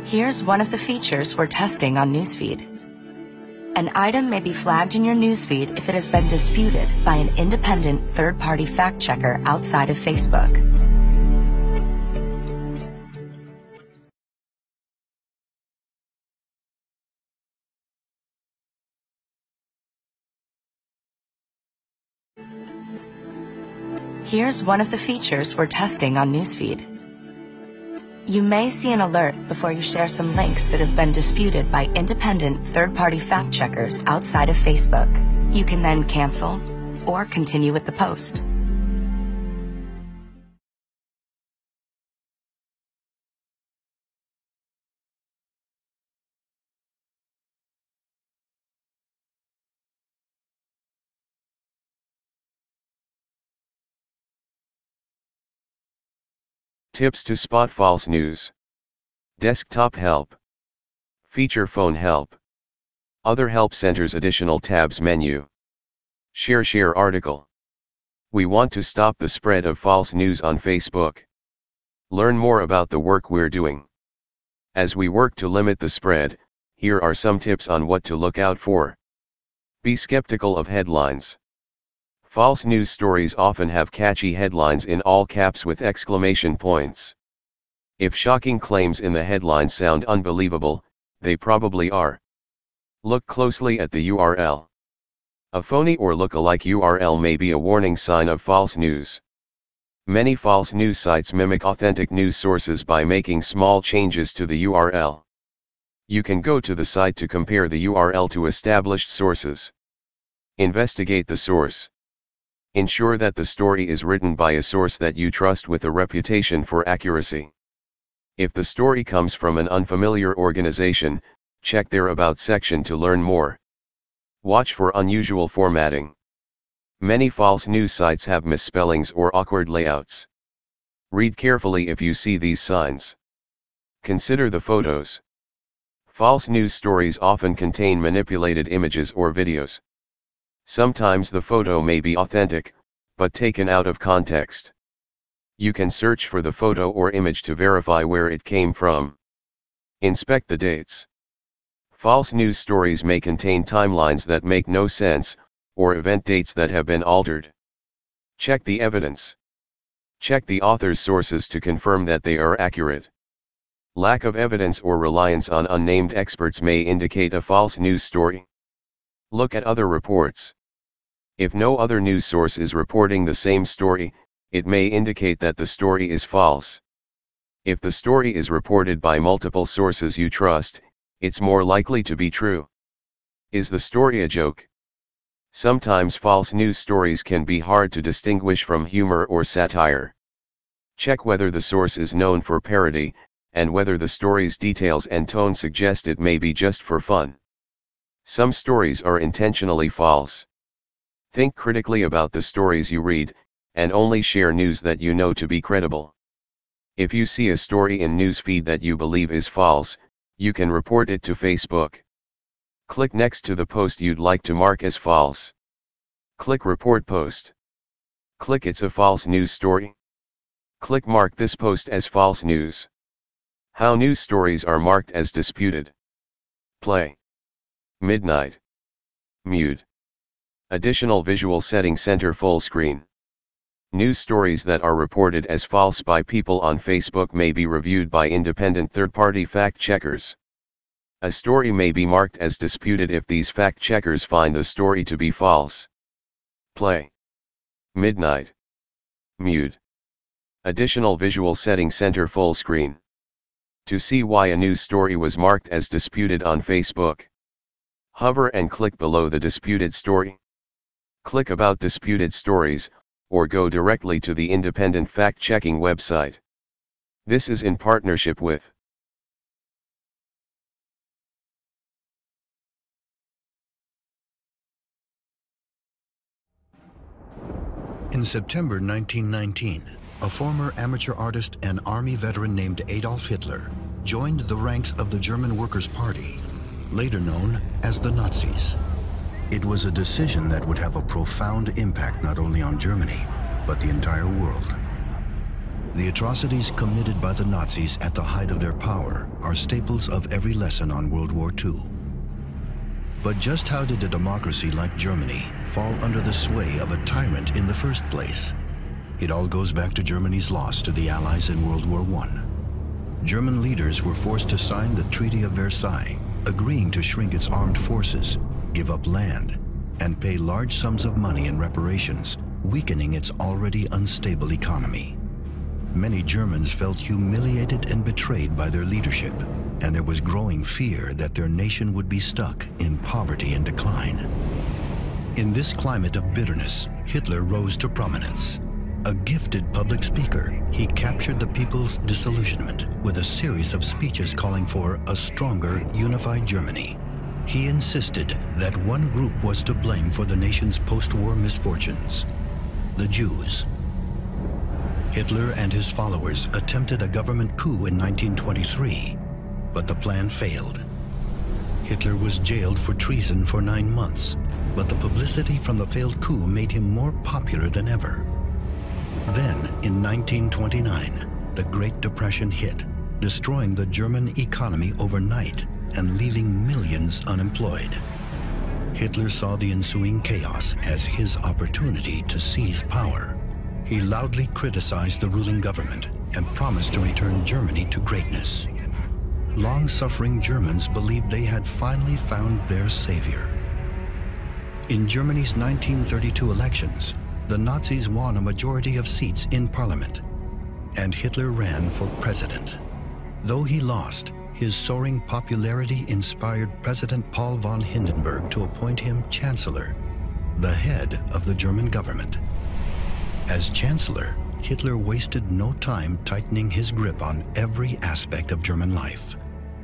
Here's one of the features we're testing on Newsfeed. An item may be flagged in your newsfeed if it has been disputed by an independent third-party fact-checker outside of Facebook. Here's one of the features we're testing on Newsfeed. You may see an alert before you share some links that have been disputed by independent third-party fact-checkers outside of Facebook. You can then cancel or continue with the post. Tips to spot false news. Desktop help. Feature phone help. Other help centers additional tabs menu. Share article. We want to stop the spread of false news on Facebook. Learn more about the work we're doing. As we work to limit the spread, here are some tips on what to look out for. Be skeptical of headlines. False news stories often have catchy headlines in all caps with exclamation points. If shocking claims in the headline sound unbelievable, they probably are. Look closely at the URL. A phony or look-alike URL may be a warning sign of false news. Many false news sites mimic authentic news sources by making small changes to the URL. You can go to the site to compare the URL to established sources. Investigate the source. Ensure that the story is written by a source that you trust with a reputation for accuracy. If the story comes from an unfamiliar organization, check their About section to learn more. Watch for unusual formatting. Many false news sites have misspellings or awkward layouts. Read carefully if you see these signs. Consider the photos. False news stories often contain manipulated images or videos. Sometimes the photo may be authentic, but taken out of context. You can search for the photo or image to verify where it came from. Inspect the dates. False news stories may contain timelines that make no sense, or event dates that have been altered. Check the evidence. Check the author's sources to confirm that they are accurate. Lack of evidence or reliance on unnamed experts may indicate a false news story. Look at other reports. If no other news source is reporting the same story, it may indicate that the story is false. If the story is reported by multiple sources you trust, it's more likely to be true. Is the story a joke? Sometimes false news stories can be hard to distinguish from humor or satire. Check whether the source is known for parody, and whether the story's details and tone suggest it may be just for fun. Some stories are intentionally false. Think critically about the stories you read, and only share news that you know to be credible. If you see a story in newsfeed that you believe is false, you can report it to Facebook. Click next to the post you'd like to mark as false. Click Report Post. Click It's a false news story. Click Mark this post as false news. How news stories are marked as disputed. Play. Midnight. Mute. Additional visual setting center full screen. News stories that are reported as false by people on Facebook may be reviewed by independent third-party fact-checkers. A story may be marked as disputed if these fact-checkers find the story to be false. Play. Midnight. Mute. Additional visual setting center full screen. To see why a news story was marked as disputed on Facebook, hover and click below the disputed story. Click About Disputed Stories, or go directly to the independent fact-checking website. This is in partnership with In September 1919, a former amateur artist and army veteran named Adolf Hitler joined the ranks of the German Workers' Party, later known as the Nazis. It was a decision that would have a profound impact not only on Germany, but the entire world. The atrocities committed by the Nazis at the height of their power are staples of every lesson on World War II. But just how did a democracy like Germany fall under the sway of a tyrant in the first place? It all goes back to Germany's loss to the Allies in World War I. German leaders were forced to sign the Treaty of Versailles, agreeing to shrink its armed forces, give up land, and pay large sums of money in reparations, weakening its already unstable economy. Many Germans felt humiliated and betrayed by their leadership, and there was growing fear that their nation would be stuck in poverty and decline. In this climate of bitterness, Hitler rose to prominence. A gifted public speaker, he captured the people's disillusionment with a series of speeches calling for a stronger, unified Germany. He insisted that one group was to blame for the nation's post-war misfortunes: the Jews. Hitler and his followers attempted a government coup in 1923, but the plan failed. Hitler was jailed for treason for 9 months, but the publicity from the failed coup made him more popular than ever. Then, in 1929, the Great Depression hit, destroying the German economy overnight and leaving millions unemployed. Hitler saw the ensuing chaos as his opportunity to seize power. He loudly criticized the ruling government and promised to return Germany to greatness. Long-suffering Germans believed they had finally found their savior. In Germany's 1932 elections, the Nazis won a majority of seats in parliament, and Hitler ran for president. Though he lost, his soaring popularity inspired President Paul von Hindenburg to appoint him chancellor, the head of the German government. As chancellor, Hitler wasted no time tightening his grip on every aspect of German life.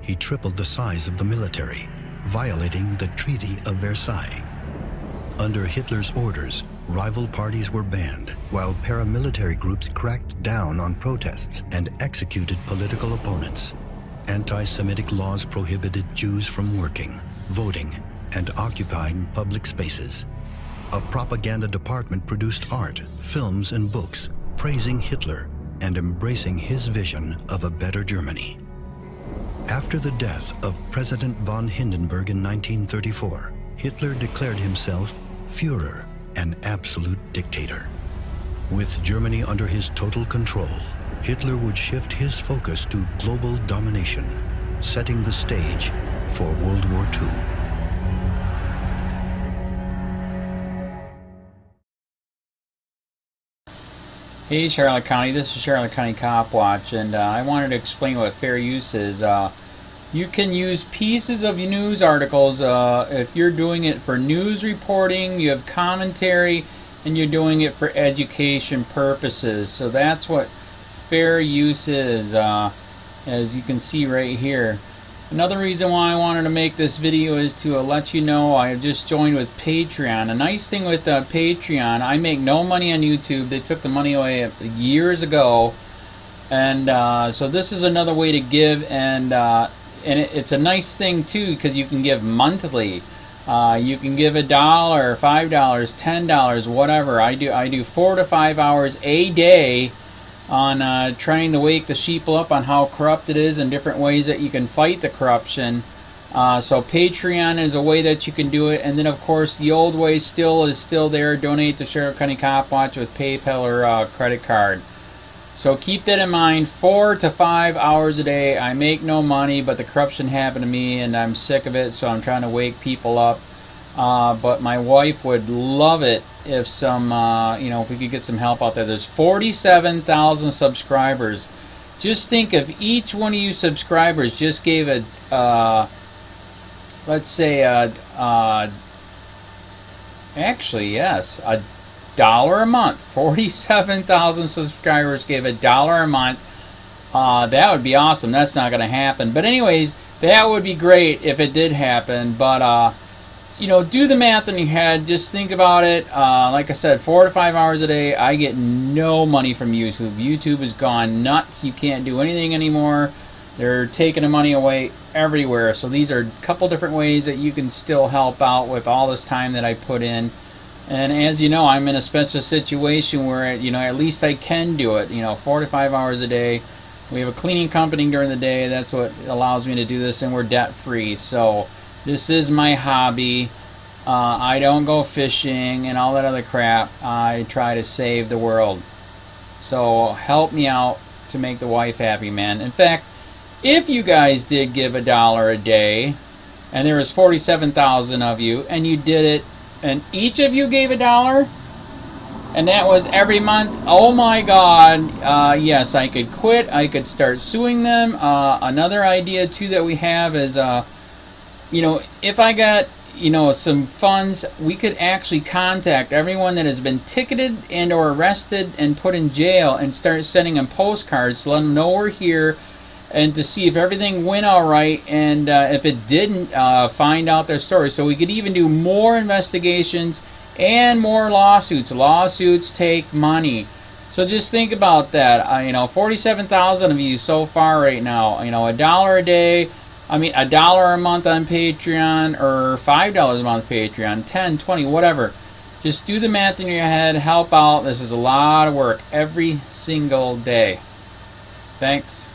He tripled the size of the military, violating the Treaty of Versailles. Under Hitler's orders, rival parties were banned, while paramilitary groups cracked down on protests and executed political opponents. Anti-Semitic laws prohibited Jews from working, voting, and occupying public spaces. A propaganda department produced art, films, and books praising Hitler and embracing his vision of a better Germany. After the death of President von Hindenburg in 1934, Hitler declared himself Führer, an absolute dictator. With Germany under his total control, Hitler would shift his focus to global domination, setting the stage for World War II. Hey Charlotte County, this is Charlotte County COPWATCH, and I wanted to explain what fair use is. You can use pieces of news articles if you're doing it for news reporting, you have commentary, and you're doing it for education purposes. So that's what fair use is, as you can see right here. Another reason why I wanted to make this video is to let you know I have just joined with Patreon. A nice thing with Patreon, I make no money on YouTube. They took the money away years ago, and so this is another way to give, and it's a nice thing too because you can give monthly. You can give $1, $5, $10, whatever. I do 4 to 5 hours a day on trying to wake the sheep up on how corrupt it is and different ways that you can fight the corruption. So Patreon is a way that you can do it, and then of course the old way is still there. Donate to Charlotte County COPWATCH with PayPal or credit card. So keep that in mind. 4 to 5 hours a day. I make no money, but the corruption happened to me and I'm sick of it, so I'm trying to wake people up. But my wife would love it if if we could get some help out there. There's 47,000 subscribers. Just think if each one of you subscribers just gave let's say actually yes, $1 a month. 47,000 subscribers gave $1 a month. That would be awesome. That's not going to happen. But anyways, that would be great if it did happen. But do the math in your head. Just think about it. Like I said, 4 to 5 hours a day. I get no money from YouTube. YouTube has gone nuts. You can't do anything anymore. They're taking the money away everywhere. So these are a couple different ways that you can still help out with all this time that I put in. And as you know, I'm in a special situation where, you know, at least I can do it, you know, 4 to 5 hours a day. We have a cleaning company during the day. That's what allows me to do this, and we're debt free. So this is my hobby. I don't go fishing and all that other crap. I try to save the world. So help me out to make the wife happy, man. In fact, if you guys did give $1 a day, and there was 47,000 of you, and you did it, and each of you gave $1, and that was every month, oh my God, yes, I could quit. I could start suing them. Another idea too that we have is, you know, if I got, you know, some funds, we could actually contact everyone that has been ticketed and or arrested and put in jail and start sending them postcards to let them know we're here, and to see if everything went all right, and if it didn't, find out their story. So we could even do more investigations and more lawsuits. Lawsuits take money. So just think about that. You know, 47,000 of you so far right now. You know, $1 a day. I mean, $1 a month on Patreon, or $5 a month Patreon, 10, 20, whatever. Just do the math in your head. Help out. This is a lot of work every single day. Thanks.